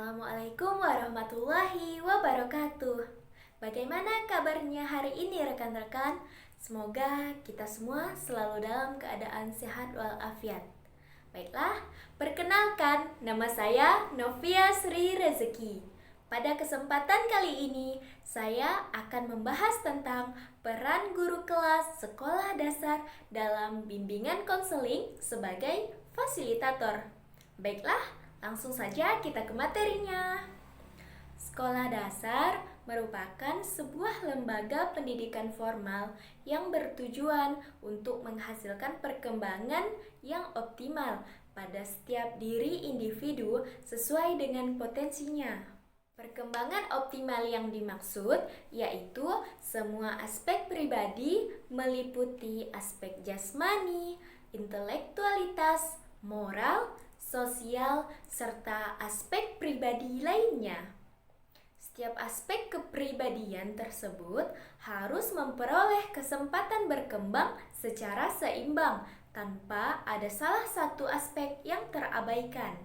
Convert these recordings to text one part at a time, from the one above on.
Assalamualaikum warahmatullahi wabarakatuh. Bagaimana kabarnya hari ini rekan-rekan? Semoga kita semua selalu dalam keadaan sehat walafiat. Baiklah, perkenalkan nama saya Novia Sri Rezeki. Pada kesempatan kali ini, saya akan membahas tentang peran guru kelas sekolah dasar dalam bimbingan konseling sebagai fasilitator. Baiklah, langsung saja kita ke materinya. Sekolah dasar merupakan sebuah lembaga pendidikan formal yang bertujuan untuk menghasilkan perkembangan yang optimal pada setiap diri individu sesuai dengan potensinya. Perkembangan optimal yang dimaksud yaitu semua aspek pribadi meliputi aspek jasmani, intelektualitas, moral, sosial, serta aspek pribadi lainnya. Setiap aspek kepribadian tersebut harus memperoleh kesempatan berkembang secara seimbang tanpa ada salah satu aspek yang terabaikan.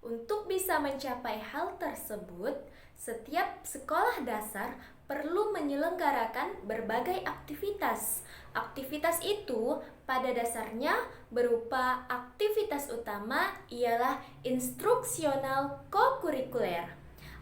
Untuk bisa mencapai hal tersebut, setiap sekolah dasar perlu menyelenggarakan berbagai aktivitas. Aktivitas itu pada dasarnya berupa aktivitas utama ialah instruksional kokurikuler.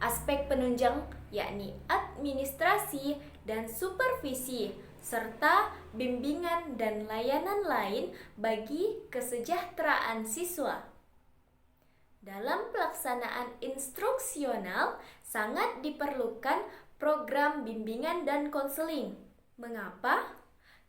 Aspek penunjang yakni administrasi dan supervisi serta bimbingan dan layanan lain bagi kesejahteraan siswa. Dalam pelaksanaan instruksional sangat diperlukan program bimbingan dan konseling. Mengapa?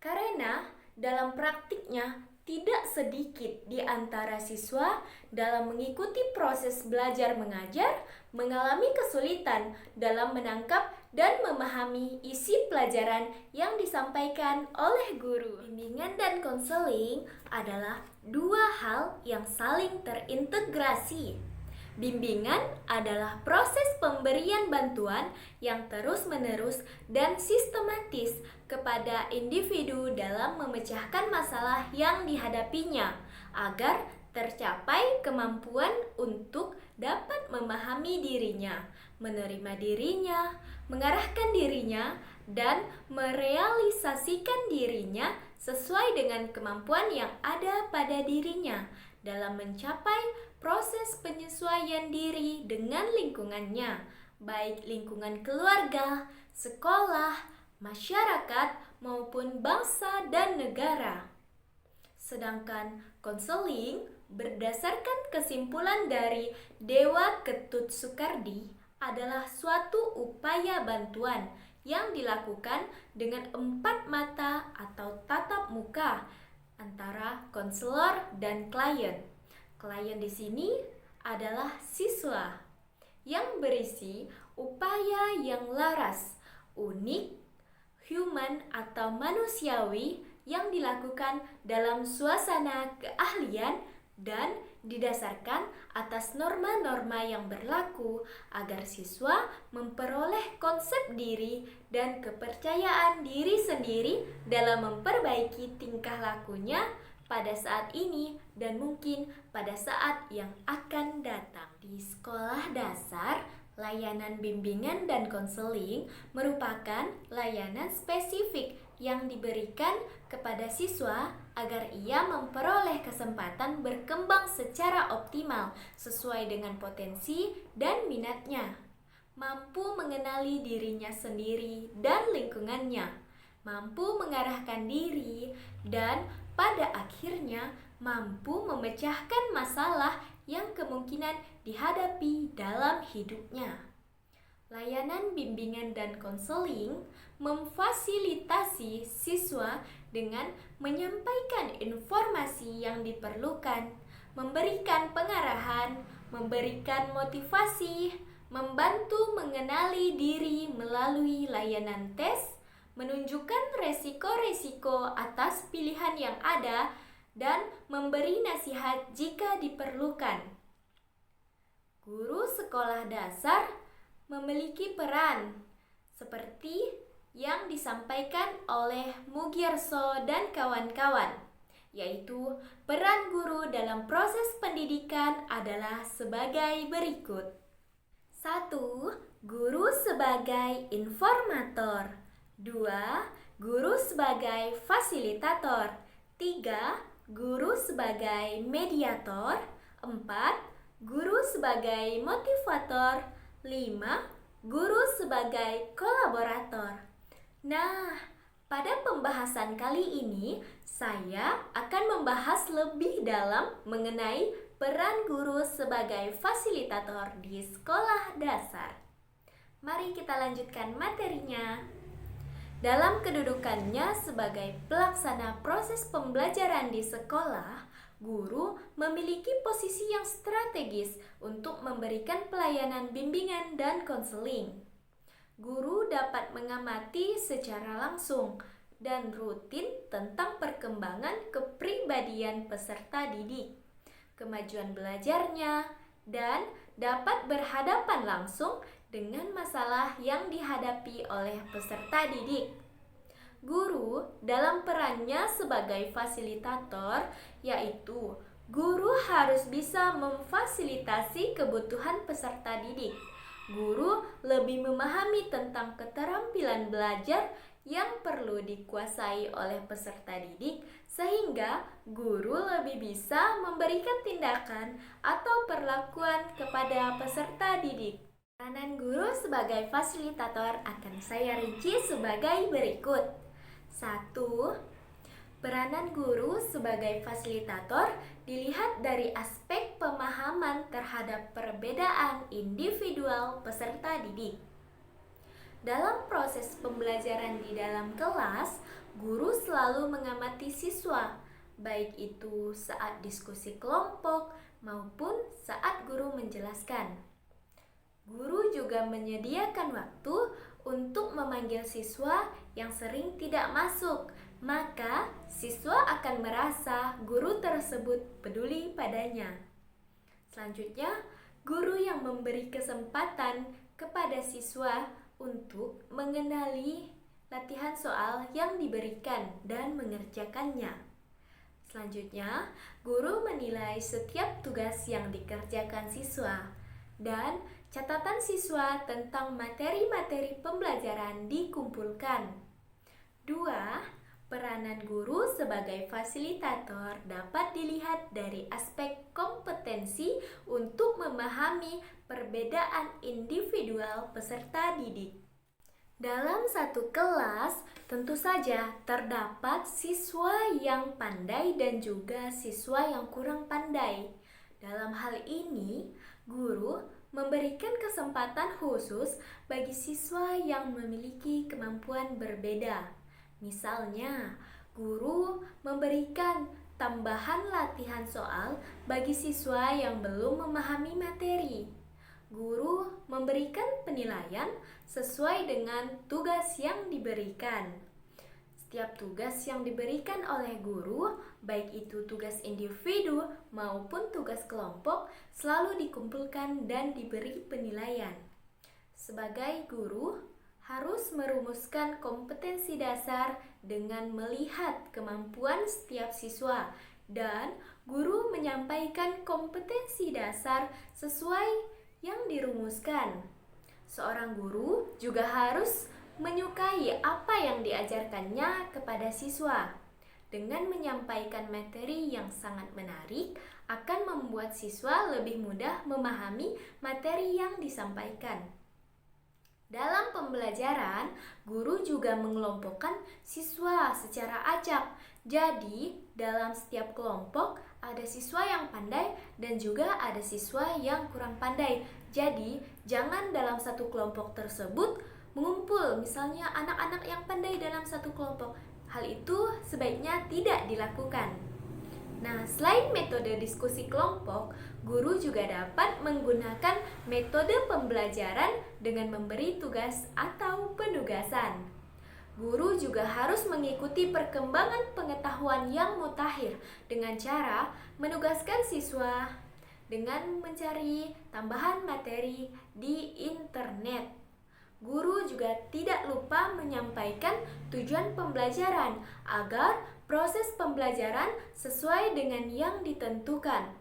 Karena dalam praktiknya tidak sedikit di antara siswa dalam mengikuti proses belajar mengajar mengalami kesulitan dalam menangkap dan memahami isi pelajaran yang disampaikan oleh guru. Bimbingan dan konseling adalah dua hal yang saling terintegrasi. Bimbingan adalah proses pemberian bantuan yang terus-menerus dan sistematis kepada individu dalam memecahkan masalah yang dihadapinya agar tercapai kemampuan untuk dapat memahami dirinya, menerima dirinya, mengarahkan dirinya, dan merealisasikan dirinya sesuai dengan kemampuan yang ada pada dirinya dalam mencapai proses penyesuaian diri dengan lingkungannya, baik lingkungan keluarga, sekolah, masyarakat, maupun bangsa dan negara. Sedangkan konseling berdasarkan kesimpulan dari Dewa Ketut Soekardi adalah suatu upaya bantuan yang dilakukan dengan 4 mata atau tatap muka antara konselor dan klien. Klien di sini adalah siswa yang berisi upaya yang laras, unik, human atau manusiawi yang dilakukan dalam suasana keahlian dan didasarkan atas norma-norma yang berlaku agar siswa memperoleh konsep diri dan kepercayaan diri sendiri dalam memperbaiki tingkah lakunya pada saat ini dan mungkin pada saat yang akan datang. Di sekolah dasar, layanan bimbingan dan konseling merupakan layanan spesifik yang diberikan kepada siswa agar ia memperoleh kesempatan berkembang secara optimal sesuai dengan potensi dan minatnya, mampu mengenali dirinya sendiri dan lingkungannya, mampu mengarahkan diri, dan pada akhirnya mampu memecahkan masalah yang kemungkinan dihadapi dalam hidupnya. Layanan bimbingan dan konseling memfasilitasi siswa dengan menyampaikan informasi yang diperlukan, memberikan pengarahan, memberikan motivasi, membantu mengenali diri melalui layanan tes, menunjukkan resiko-resiko atas pilihan yang ada, dan memberi nasihat jika diperlukan. Guru sekolah dasar memiliki peran seperti yang disampaikan oleh Mugierso dan kawan-kawan, yaitu peran guru dalam proses pendidikan adalah sebagai berikut. 1. Guru sebagai informator. 2. Guru sebagai fasilitator. 3. Guru sebagai mediator. 4. Guru sebagai motivator. 5. Guru sebagai kolaborator. Nah, pada pembahasan kali ini saya akan membahas lebih dalam mengenai peran guru sebagai fasilitator di sekolah dasar. Mari kita lanjutkan materinya. Dalam kedudukannya sebagai pelaksana proses pembelajaran di sekolah, guru memiliki posisi yang strategis untuk memberikan pelayanan bimbingan dan konseling. Guru dapat mengamati secara langsung dan rutin tentang perkembangan kepribadian peserta didik, kemajuan belajarnya, dan dapat berhadapan langsung dengan masalah yang dihadapi oleh peserta didik. Guru dalam perannya sebagai fasilitator, yaitu guru harus bisa memfasilitasi kebutuhan peserta didik. Guru lebih memahami tentang keterampilan belajar yang perlu dikuasai oleh peserta didik, sehingga guru lebih bisa memberikan tindakan atau perlakuan kepada peserta didik. Peranan guru sebagai fasilitator akan saya rinci sebagai berikut. 1. Peranan guru sebagai fasilitator dilihat dari aspek pemahaman terhadap perbedaan individual peserta didik. Dalam proses pembelajaran di dalam kelas, guru selalu mengamati siswa, baik itu saat diskusi kelompok maupun saat guru menjelaskan. Guru juga menyediakan waktu untuk memanggil siswa yang sering tidak masuk, maka siswa akan merasa guru tersebut peduli padanya. Selanjutnya, guru yang memberi kesempatan kepada siswa untuk mengenali latihan soal yang diberikan dan mengerjakannya. Selanjutnya, guru menilai setiap tugas yang dikerjakan siswa dan catatan siswa tentang materi-materi pembelajaran dikumpulkan. 2. Peranan guru sebagai fasilitator dapat dilihat dari aspek kompetensi untuk memahami perbedaan individual peserta didik. Dalam satu kelas, tentu saja terdapat siswa yang pandai dan juga siswa yang kurang pandai. Dalam hal ini, guru memberikan kesempatan khusus bagi siswa yang memiliki kemampuan berbeda. Misalnya, guru memberikan tambahan latihan soal bagi siswa yang belum memahami materi. Guru memberikan penilaian sesuai dengan tugas yang diberikan. Setiap tugas yang diberikan oleh guru, baik itu tugas individu maupun tugas kelompok, selalu dikumpulkan dan diberi penilaian. Sebagai guru, harus merumuskan kompetensi dasar dengan melihat kemampuan setiap siswa, dan guru menyampaikan kompetensi dasar sesuai yang dirumuskan. Seorang guru juga harus menyukai apa yang diajarkannya kepada siswa. Dengan menyampaikan materi yang sangat menarik, akan membuat siswa lebih mudah memahami materi yang disampaikan. Dalam pembelajaran, guru juga mengelompokkan siswa secara acak. Jadi, dalam setiap kelompok ada siswa yang pandai dan juga ada siswa yang kurang pandai. Jadi, jangan dalam satu kelompok tersebut mengumpul misalnya anak-anak yang pandai dalam satu kelompok. Hal itu sebaiknya tidak dilakukan. Nah, selain metode diskusi kelompok, guru juga dapat menggunakan metode pembelajaran dengan memberi tugas atau penugasan. Guru juga harus mengikuti perkembangan pengetahuan yang mutakhir dengan cara menugaskan siswa dengan mencari tambahan materi di internet. Guru juga tidak lupa menyampaikan tujuan pembelajaran agar proses pembelajaran sesuai dengan yang ditentukan.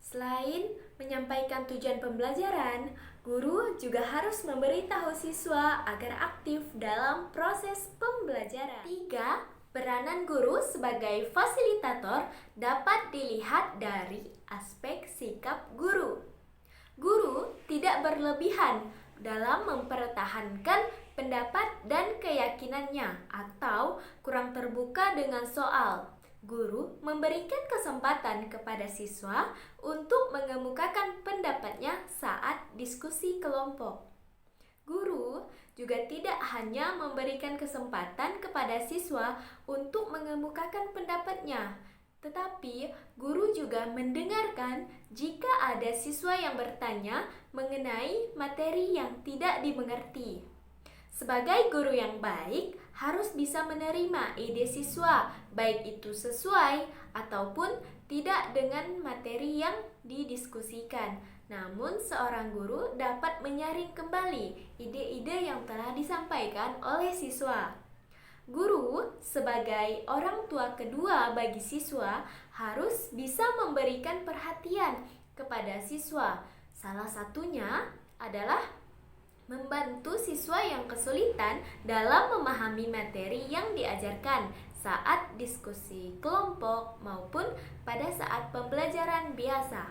Selain menyampaikan tujuan pembelajaran, guru juga harus memberitahu siswa agar aktif dalam proses pembelajaran. 3. Peranan guru sebagai fasilitator dapat dilihat dari aspek sikap guru. Guru tidak berlebihan dalam mempertahankan pendapat dan keyakinannya atau kurang terbuka dengan soal. Guru memberikan kesempatan kepada siswa untuk mengemukakan pendapatnya saat diskusi kelompok. Guru juga tidak hanya memberikan kesempatan kepada siswa untuk mengemukakan pendapatnya, tetapi guru juga mendengarkan jika ada siswa yang bertanya mengenai materi yang tidak dimengerti. Sebagai guru yang baik, harus bisa menerima ide siswa, baik itu sesuai ataupun tidak dengan materi yang didiskusikan. Namun, seorang guru dapat menyaring kembali ide-ide yang telah disampaikan oleh siswa. Guru, sebagai orang tua kedua bagi siswa, harus bisa memberikan perhatian kepada siswa. Salah satunya adalah membantu siswa yang kesulitan dalam memahami materi yang diajarkan saat diskusi kelompok maupun pada saat pembelajaran biasa.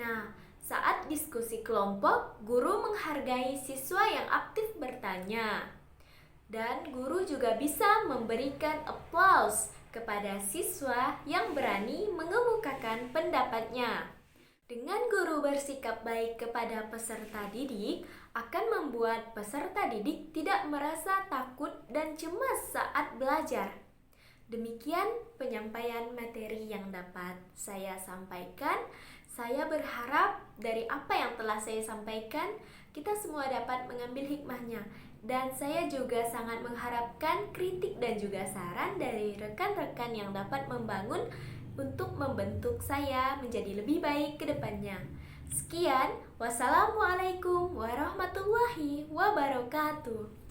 Nah, saat diskusi kelompok, guru menghargai siswa yang aktif bertanya. Dan guru juga bisa memberikan applause kepada siswa yang berani mengemukakan pendapatnya. Dengan guru bersikap baik kepada peserta didik, akan membuat peserta didik tidak merasa takut dan cemas saat belajar. Demikian penyampaian materi yang dapat saya sampaikan. Saya berharap dari apa yang telah saya sampaikan, kita semua dapat mengambil hikmahnya. Dan saya juga sangat mengharapkan kritik dan juga saran dari rekan-rekan yang dapat membangun untuk membentuk saya menjadi lebih baik ke depannya. Sekian, wassalamualaikum warahmatullahi wabarakatuh.